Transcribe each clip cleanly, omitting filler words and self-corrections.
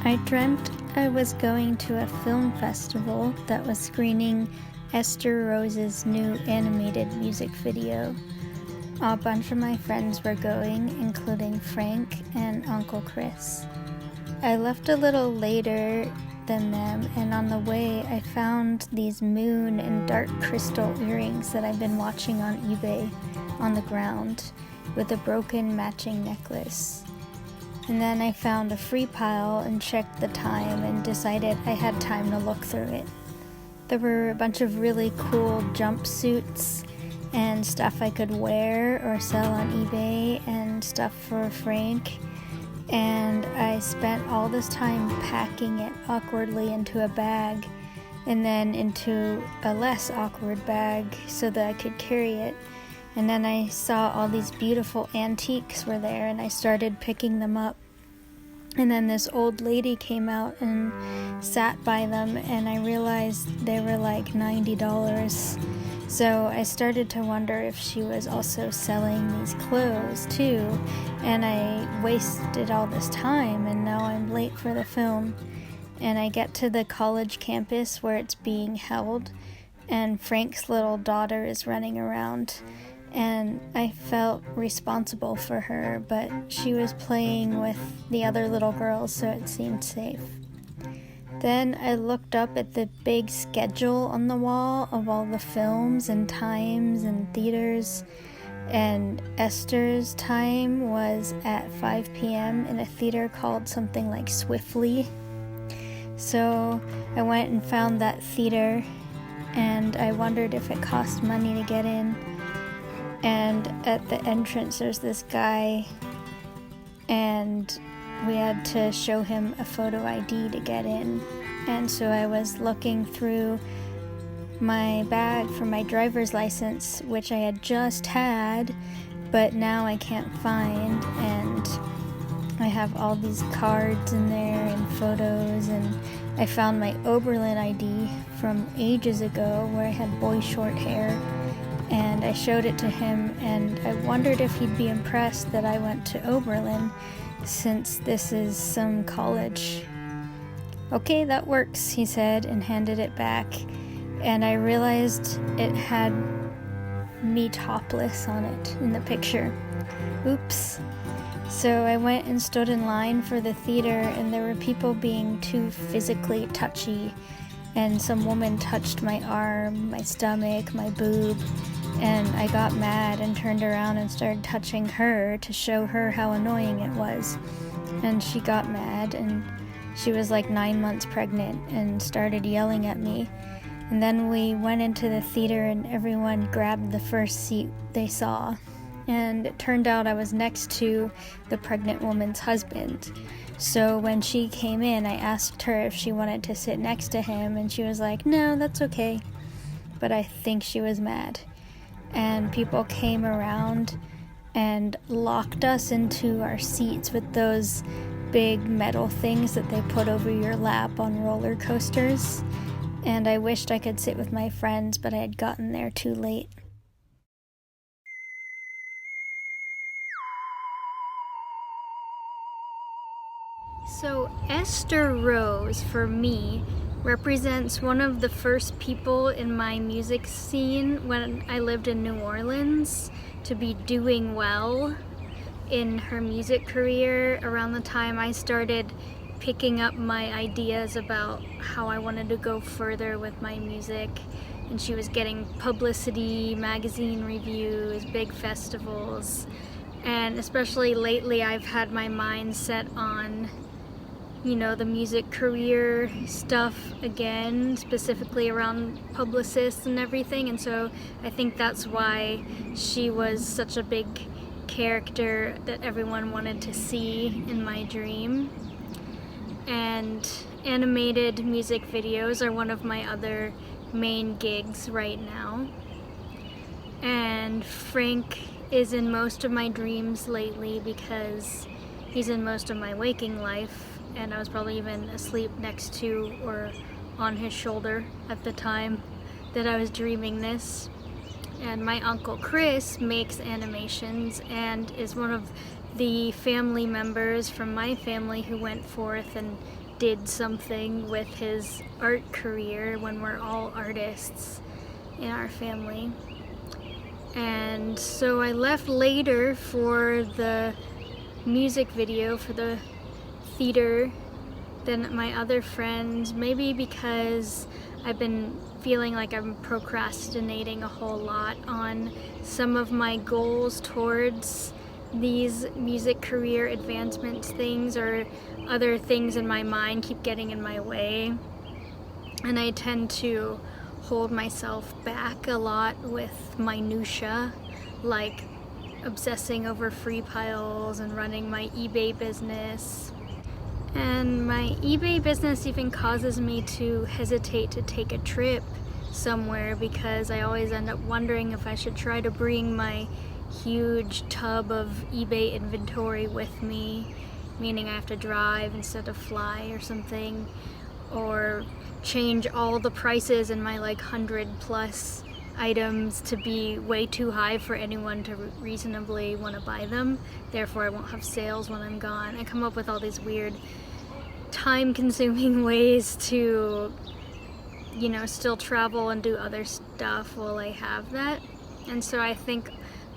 I dreamt I was going to a film festival that was screening Esther Rose's new animated music video. A bunch of my friends were going, including Frank and Uncle Chris. I left a little later than them, and on the way I found these moon and dark crystal earrings that I've been watching on eBay on the ground with a broken matching necklace. And then I found a free pile and checked the time and decided I had time to look through it. There were a bunch of really cool jumpsuits and stuff I could wear or sell on eBay and stuff for Frank. And I spent all this time packing it awkwardly into a bag and then into a less awkward bag so that I could carry it. And then I saw all these beautiful antiques were there and I started picking them up. And then this old lady came out and sat by them and I realized they were like $90. So I started to wonder if she was also selling these clothes too. And I wasted all this time and now I'm late for the film. And I get to the college campus where it's being held and Frank's little daughter is running around. And I felt responsible for her, but she was playing with the other little girls, so it seemed safe. Then I looked up at the big schedule on the wall of all the films and times and theaters, and Esther's time was at 5 p.m. in a theater called something like Swiftly. So I went and found that theater, and I wondered if it cost money to get in. And at the entrance there's this guy and we had to show him a photo ID to get in. And so I was looking through my bag for my driver's license, which I had just had, but now I can't find, and I have all these cards in there and photos, and I found my Oberlin ID from ages ago where I had boy short hair. And I showed it to him, and I wondered if he'd be impressed that I went to Oberlin, since this is some college. "Okay, that works," he said, and handed it back. And I realized it had me topless on it in the picture. Oops. So I went and stood in line for the theater, and there were people being too physically touchy. And some woman touched my arm, my stomach, my boob, and I got mad and turned around and started touching her to show her how annoying it was. And she got mad, and she was like 9 months pregnant and started yelling at me. And then we went into the theater and everyone grabbed the first seat they saw. And it turned out I was next to the pregnant woman's husband. So when she came in, I asked her if she wanted to sit next to him, and she was like, "No, that's okay." But I think she was mad. And people came around and locked us into our seats with those big metal things that they put over your lap on roller coasters. And I wished I could sit with my friends, but I had gotten there too late. So Esther Rose, for me, represents one of the first people in my music scene when I lived in New Orleans to be doing well in her music career around the time I started picking up my ideas about how I wanted to go further with my music. And she was getting publicity, magazine reviews, big festivals. And especially lately I've had my mind set on the music career stuff again, specifically around publicists and everything, and so I think that's why she was such a big character that everyone wanted to see in my dream. And animated music videos are one of my other main gigs right now. And Frank is in most of my dreams lately because he's in most of my waking life. And I was probably even asleep next to or on his shoulder at the time that I was dreaming this. And my Uncle Chris makes animations and is one of the family members from my family who went forth and did something with his art career when we're all artists in our family. And so I left later for the music video for the theater than my other friends, maybe because I've been feeling like I'm procrastinating a whole lot on some of my goals towards these music career advancement things, or other things in my mind keep getting in my way, and I tend to hold myself back a lot with minutia, like obsessing over free piles and running my eBay business. And my eBay business even causes me to hesitate to take a trip somewhere, because I always end up wondering if I should try to bring my huge tub of eBay inventory with me, meaning I have to drive instead of fly or something, or change all the prices in my like 100+ items to be way too high for anyone to reasonably want to buy them. Therefore I won't have sales when I'm gone. I come up with all these weird time-consuming ways to, you know, still travel and do other stuff while I have that. And so I think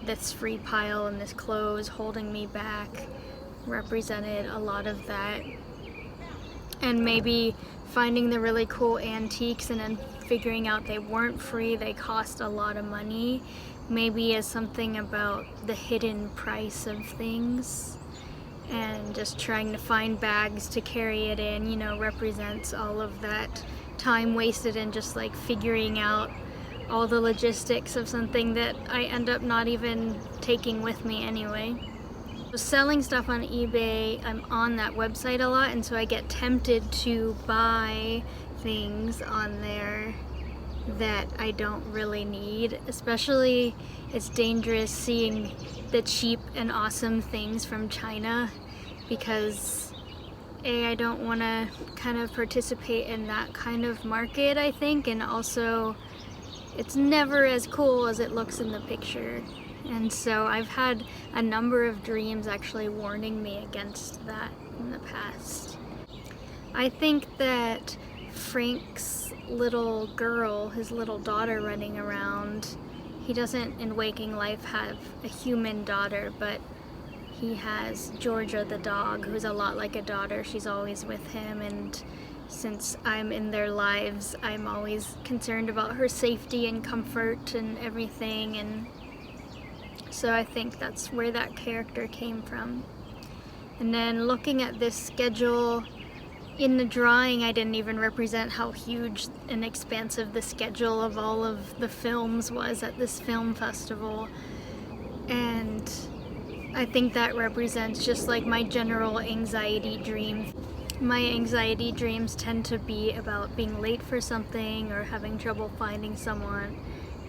this free pile and this clothes holding me back represented a lot of that. And maybe finding the really cool antiques and then figuring out they weren't free, they cost a lot of money, maybe as something about the hidden price of things. And just trying to find bags to carry it in, you know, represents all of that time wasted in just like figuring out all the logistics of something that I end up not even taking with me anyway. Selling stuff on eBay, I'm on that website a lot, and so I get tempted to buy things on there that I don't really need. Especially it's dangerous seeing the cheap and awesome things from China, because I don't want to kind of participate in that kind of market, I think, and also it's never as cool as it looks in the picture. And so I've had a number of dreams actually warning me against that in the past. I think that Frank's little girl, his little daughter running around, he doesn't in waking life have a human daughter, but he has Georgia the dog, who's a lot like a daughter. She's always with him, and since I'm in their lives, I'm always concerned about her safety and comfort and everything, and so I think that's where that character came from. And then looking at this schedule, in the drawing I didn't even represent how huge and expansive the schedule of all of the films was at this film festival. And I think that represents just like my general anxiety dreams. My anxiety dreams tend to be about being late for something, or having trouble finding someone,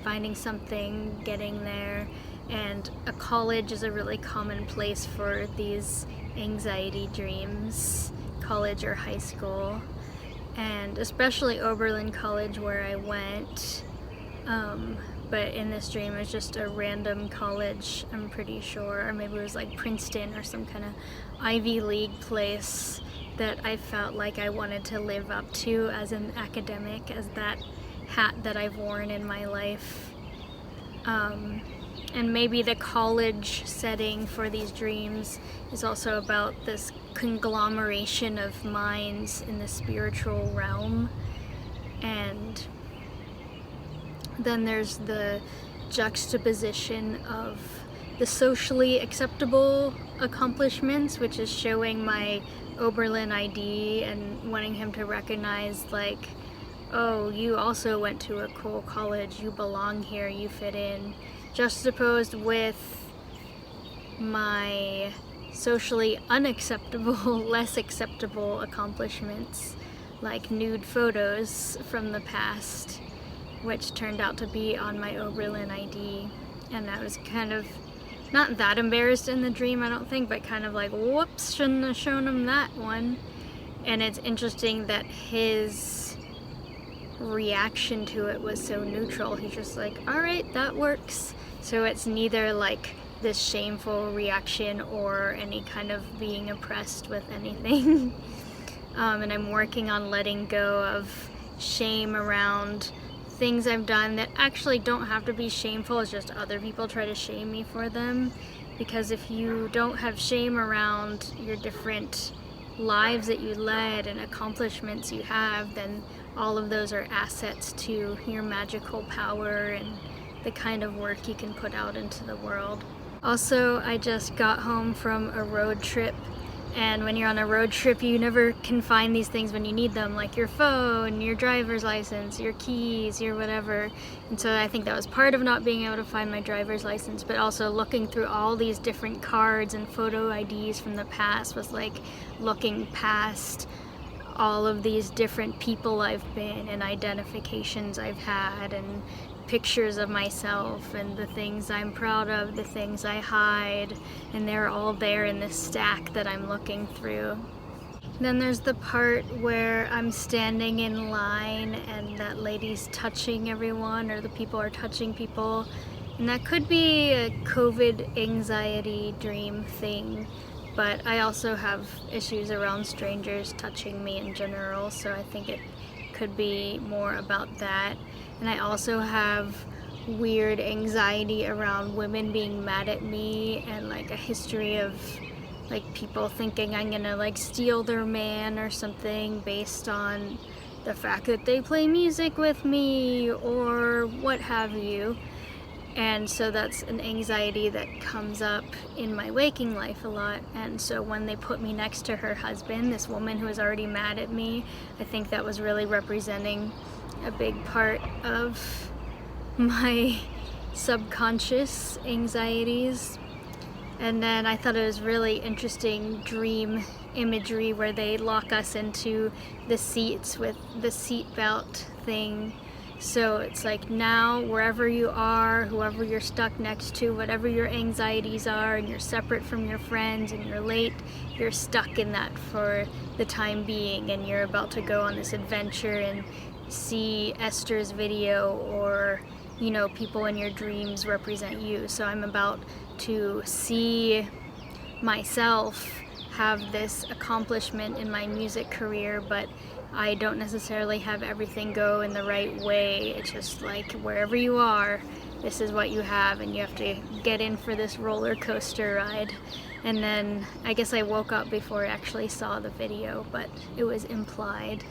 finding something, getting there. And a college is a really common place for these anxiety dreams, college or high school, and especially Oberlin College where I went, but in this dream it was just a random college, I'm pretty sure, or maybe it was like Princeton or some kind of Ivy League place that I felt like I wanted to live up to as an academic, as that hat that I've worn in my life. And maybe the college setting for these dreams is also about this conglomeration of minds in the spiritual realm. And then there's the juxtaposition of the socially acceptable accomplishments, which is showing my Oberlin ID and wanting him to recognize, like, oh, you also went to a cool college, you belong here, you fit in. Juxtaposed with my socially unacceptable, less acceptable accomplishments, like nude photos from the past, which turned out to be on my Oberlin ID. And I was kind of not that embarrassed in the dream, I don't think, but kind of like, whoops, shouldn't have shown him that one. And it's interesting that his reaction to it was so neutral. He's just like, all right, that works. So it's neither like this shameful reaction or any kind of being oppressed with anything. and I'm working on letting go of shame around things I've done that actually don't have to be shameful. It's just other people try to shame me for them. Because if you don't have shame around your different lives that you led and accomplishments you have, then all of those are assets to your magical power and the kind of work you can put out into the world. Also, I just got home from a road trip, and when you're on a road trip you never can find these things when you need them, like your phone, your driver's license, your keys, your whatever. And so I think that was part of not being able to find my driver's license, but also looking through all these different cards and photo IDs from the past was like looking past all of these different people I've been and identifications I've had and pictures of myself and the things I'm proud of, the things I hide, and they're all there in this stack that I'm looking through. Then there's the part where I'm standing in line and that lady's touching everyone, or the people are touching people, and that could be a COVID anxiety dream thing, but I also have issues around strangers touching me in general, so I think it could be more about that. And I also have weird anxiety around women being mad at me, and like a history of like people thinking I'm gonna like steal their man or something based on the fact that they play music with me or what have you. And so that's an anxiety that comes up in my waking life a lot. And so when they put me next to her husband, this woman who was already mad at me, I think that was really representing a big part of my subconscious anxieties. And then I thought it was really interesting dream imagery where they lock us into the seats with the seatbelt thing. So it's like now, wherever you are, whoever you're stuck next to, whatever your anxieties are, and you're separate from your friends and you're late, you're stuck in that for the time being, and you're about to go on this adventure and see Esther's video, or, you know, people in your dreams represent you. So I'm about to see myself have this accomplishment in my music career, but I don't necessarily have everything go in the right way. It's just like wherever you are, this is what you have, and you have to get in for this roller coaster ride. And then I guess I woke up before I actually saw the video, but it was implied.